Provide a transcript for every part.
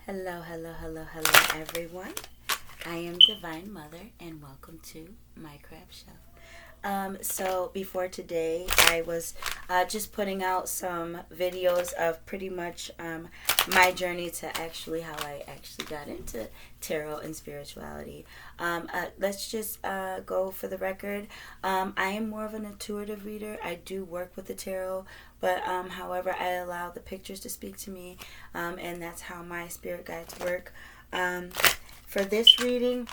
Hello, hello, hello, hello, everyone. I am Divine Mother, and welcome to my crab show. So before today, I was just putting out some videos of pretty much my journey to actually how I actually got into tarot and spirituality. Let's just go for the record. I am more of an intuitive reader. I do work with the tarot, but however, I allow the pictures to speak to me, and that's how my spirit guides work. For this reading,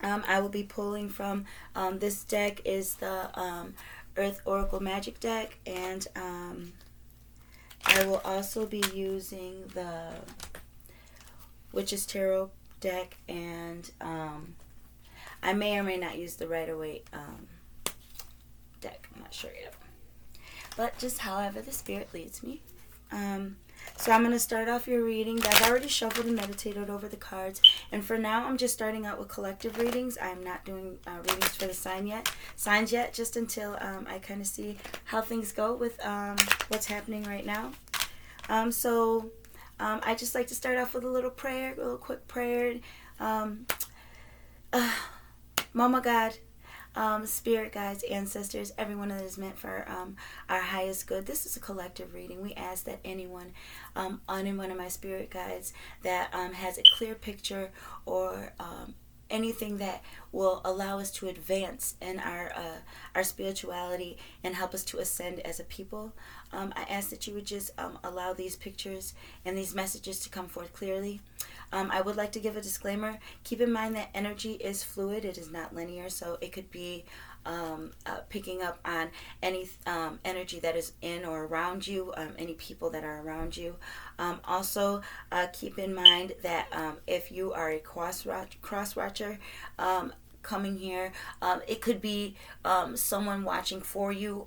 I will be pulling from this deck is the Earth Oracle Magic deck, and I will also be using the Witch's Tarot deck, and I may or may not use the Rider-Waite deck. I'm not sure yet, but just however the spirit leads me. So I'm going to start off your reading. I've already shuffled and meditated over the cards. And for now, I'm just starting out with collective readings. I'm not doing readings for the signs yet, just until I kind of see how things go with what's happening right now. I just like to start off with a little prayer, a little quick prayer. Mama God, spirit guides, ancestors, everyone that is meant for our highest good. This is a collective reading. We ask that anyone of my spirit guides that has a clear picture or anything that will allow us to advance in our spirituality and help us to ascend as a people. I ask that you would just allow these pictures and these messages to come forth clearly. I would like to give a disclaimer. Keep in mind that energy is fluid. It is not linear, so it could be picking up on any energy that is in or around you, any people that are around you. Also, keep in mind that if you are a cross watcher coming here, it could be someone watching for you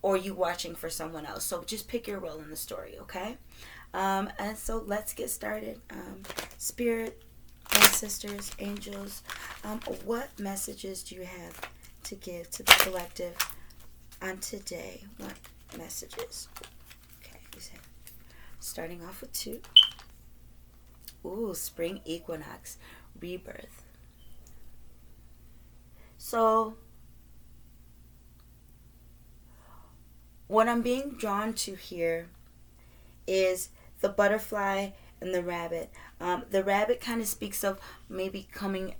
or you watching for someone else. So just pick your role in the story, okay? And so let's get started. Spirit, ancestors, angels, what messages do you have to give to the collective on today? What messages? Okay, starting off with 2. Ooh, spring equinox, rebirth. So, what I'm being drawn to here is the butterfly and the rabbit. The rabbit kind of speaks of maybe coming.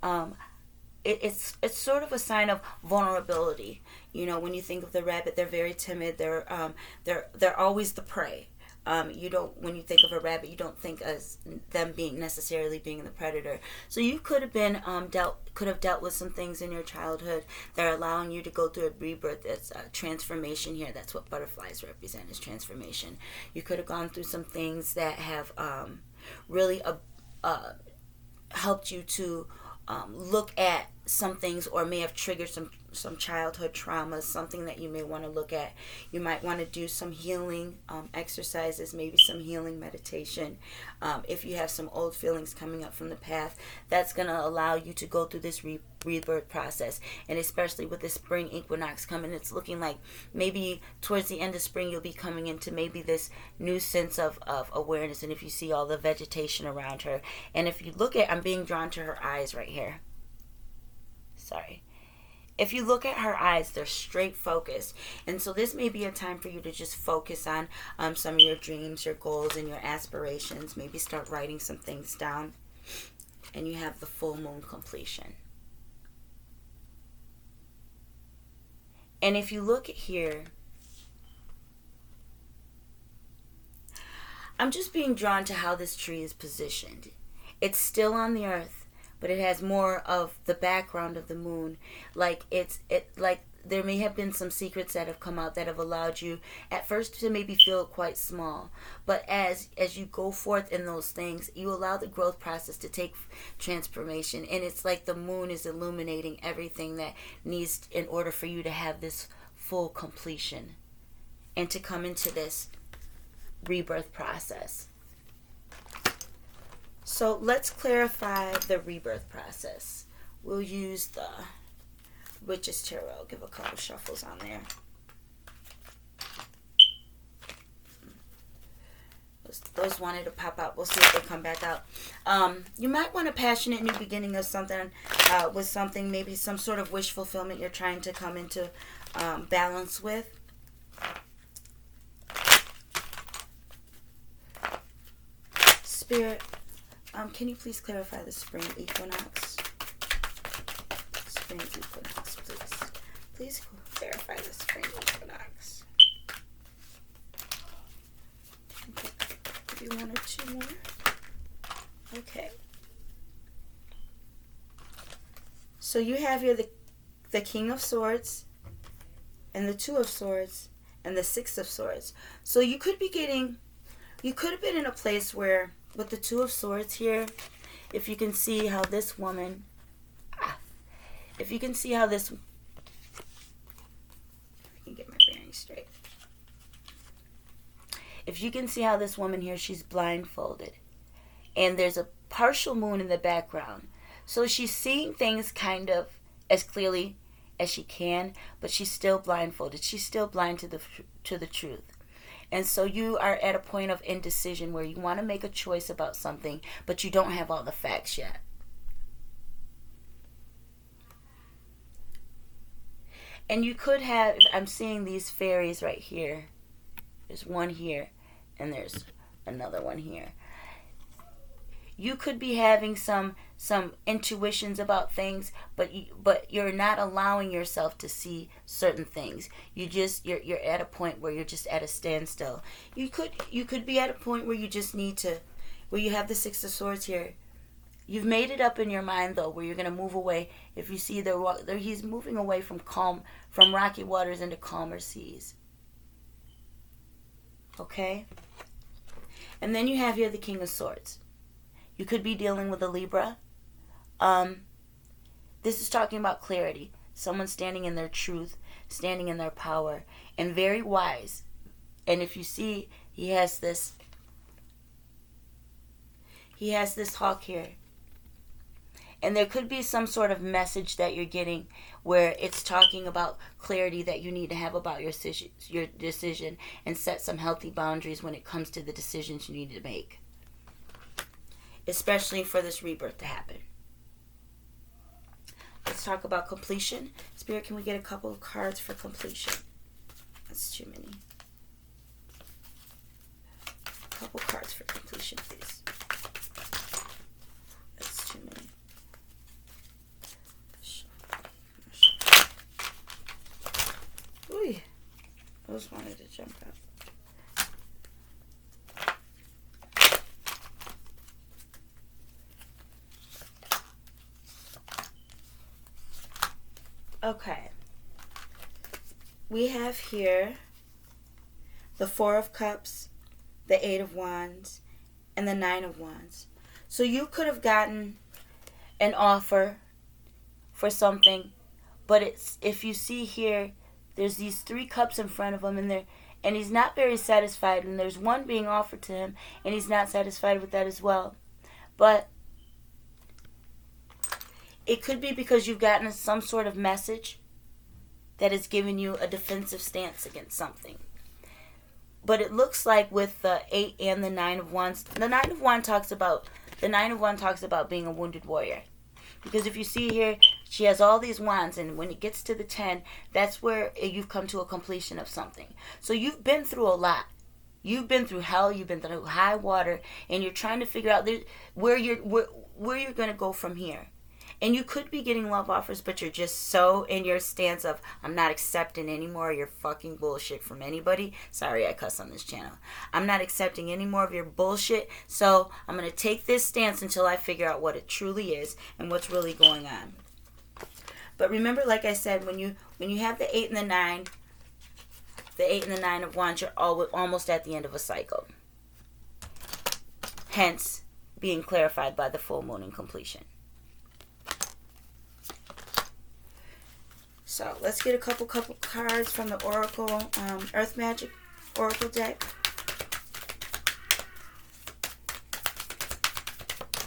It's sort of a sign of vulnerability. You know, when you think of the rabbit, they're very timid. They're always the prey. You don't, when you think of a rabbit, you don't think as them being necessarily being the predator. So you could have been dealt with some things in your childhood that are allowing you to go through a rebirth. That's a transformation here. That's what butterflies represent, is transformation. You could have gone through some things that have really helped you to look at some things, or may have triggered some childhood traumas, something that you may want to look at. You might want to do some healing exercises, maybe some healing meditation. If you have some old feelings coming up from the past, that's going to allow you to go through this rebirth process. And especially with the spring equinox coming, it's looking like maybe towards the end of spring you'll be coming into maybe this new sense of awareness. And if you see all the vegetation around her, and if you look at, I'm being drawn to her eyes right here. Sorry. If you look at her eyes, they're straight focused. And so this may be a time for you to just focus on some of your dreams, your goals, and your aspirations. Maybe start writing some things down. And you have the full moon completion. And if you look at here, I'm just being drawn to how this tree is positioned. It's still on the earth, but it has more of the background of the moon. Like there may have been some secrets that have come out that have allowed you at first to maybe feel quite small, but as you go forth in those things, you allow the growth process to take transformation, and it's like the moon is illuminating everything that needs in order for you to have this full completion and to come into this rebirth process. So let's clarify the rebirth process. We'll use the Witch's Tarot. Give a couple shuffles on there. Those wanted to pop out. We'll see if they come back out. You might want a passionate new beginning of something with something, maybe some sort of wish fulfillment you're trying to come into balance with. Spirit, can you please clarify the spring equinox? Spring equinox, please. Please clarify the spring equinox. Okay. Maybe one or two more. Okay. So you have here the King of Swords and the Two of Swords and the Six of Swords. So you could have been in a place where with the Two of Swords here, if you can see how this woman, if you can see how this, I can get my bearings straight. If you can see how this woman here, she's blindfolded. And there's a partial moon in the background. So she's seeing things kind of as clearly as she can, but she's still blindfolded. She's still blind to the truth. And so you are at a point of indecision where you want to make a choice about something, but you don't have all the facts yet. And you could have, I'm seeing these fairies right here. There's one here, and there's another one here. You could be having some intuitions about things, but you're not allowing yourself to see certain things. You're at a point where you're just at a standstill. You could be at a point where you just need to, where you have the Six of Swords here. You've made it up in your mind though, where you're gonna move away. If you see he's moving away from rocky waters into calmer seas. Okay? And then you have here the King of Swords. You could be dealing with a Libra. This is talking about clarity. Someone standing in their truth, standing in their power, and very wise. And if you see, he has this hawk here. And there could be some sort of message that you're getting where it's talking about clarity that you need to have about your decision and set some healthy boundaries when it comes to the decisions you need to make. Especially for this rebirth to happen. Let's talk about completion. Spirit, can we get a couple of cards for completion? That's too many. A couple cards for completion, please. That's too many. Ooh, those wanted to jump out. Okay. We have here the Four of Cups, the Eight of Wands, and the Nine of Wands. So you could have gotten an offer for something, but it's, if you see here, there's these three cups in front of him, and he's not very satisfied, and there's one being offered to him, and he's not satisfied with that as well. But it could be because you've gotten some sort of message that has given you a defensive stance against something. But it looks like with the 8 and the 9 of Wands, the 9 of Wands talks about being a wounded warrior. Because if you see here, she has all these wands, and when it gets to the 10, that's where you've come to a completion of something. So you've been through a lot. You've been through hell, you've been through high water, and you're trying to figure out where you're going to go from here. And you could be getting love offers, but you're just so in your stance of, I'm not accepting any more of your fucking bullshit from anybody. Sorry, I cuss on this channel. I'm not accepting any more of your bullshit, so I'm going to take this stance until I figure out what it truly is and what's really going on. But remember, like I said, when you have the 8 and the 9, the 8 and the 9 of Wands, you're almost at the end of a cycle. Hence, being clarified by the full moon and completion. So let's get a couple cards from the Oracle Earth Magic Oracle deck.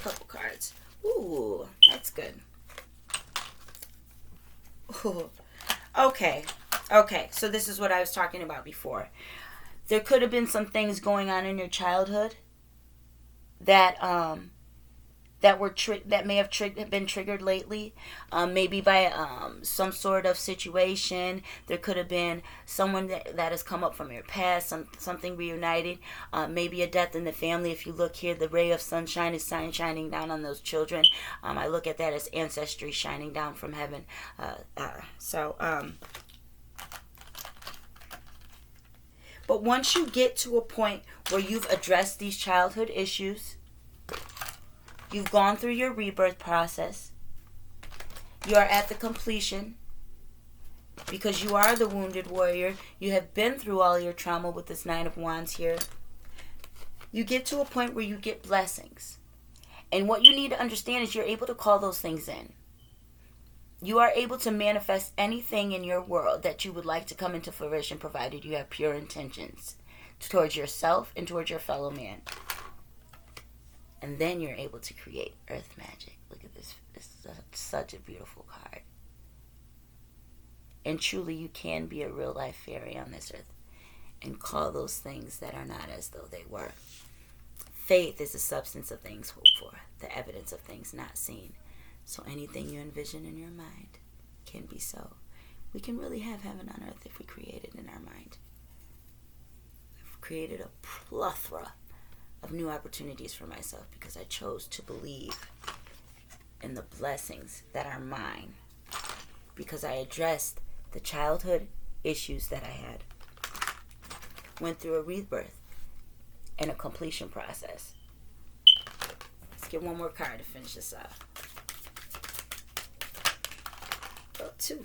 Couple cards. Ooh, that's good. Ooh. Okay. So this is what I was talking about before. There could have been some things going on in your childhood that that may have been triggered lately, maybe by some sort of situation. There could have been someone that has come up from your past, something reunited, maybe a death in the family. If you look here, the ray of sunshine is shining down on those children. I look at that as ancestry shining down from heaven. But once you get to a point where you've addressed these childhood issues, you've gone through your rebirth process, you are at the completion, because you are the wounded warrior. You have been through all your trauma with this Nine of Wands here. You get to a point where you get blessings. And what you need to understand is you're able to call those things in. You are able to manifest anything in your world that you would like to come into fruition, provided you have pure intentions towards yourself and towards your fellow man. And then you're able to create earth magic. Look at this. This is such a beautiful card. And truly, you can be a real life fairy on this earth and call those things that are not as though they were. Faith is the substance of things hoped for, the evidence of things not seen. So anything you envision in your mind can be so. We can really have heaven on earth if we create it in our mind. I've created a plethora of new opportunities for myself because I chose to believe in the blessings that are mine, because I addressed the childhood issues that I had, went through a rebirth and a completion process. Let's get one more card to finish this off. Two.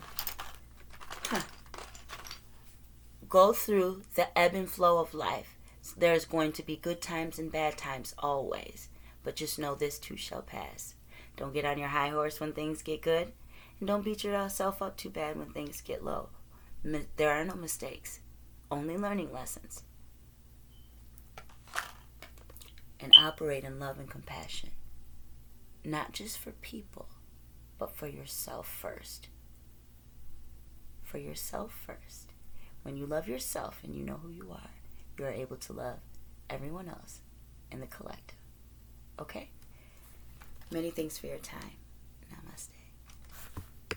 Go through the ebb and flow of life. There's going to be good times and bad times always. But just know this too shall pass. Don't get on your high horse when things get good. And don't beat yourself up too bad when things get low. There are no mistakes. Only learning lessons. And operate in love and compassion. Not just for people, but for yourself first. For yourself first. When you love yourself and you know who you are able to love everyone else in the collective. Okay? Many thanks for your time. Namaste.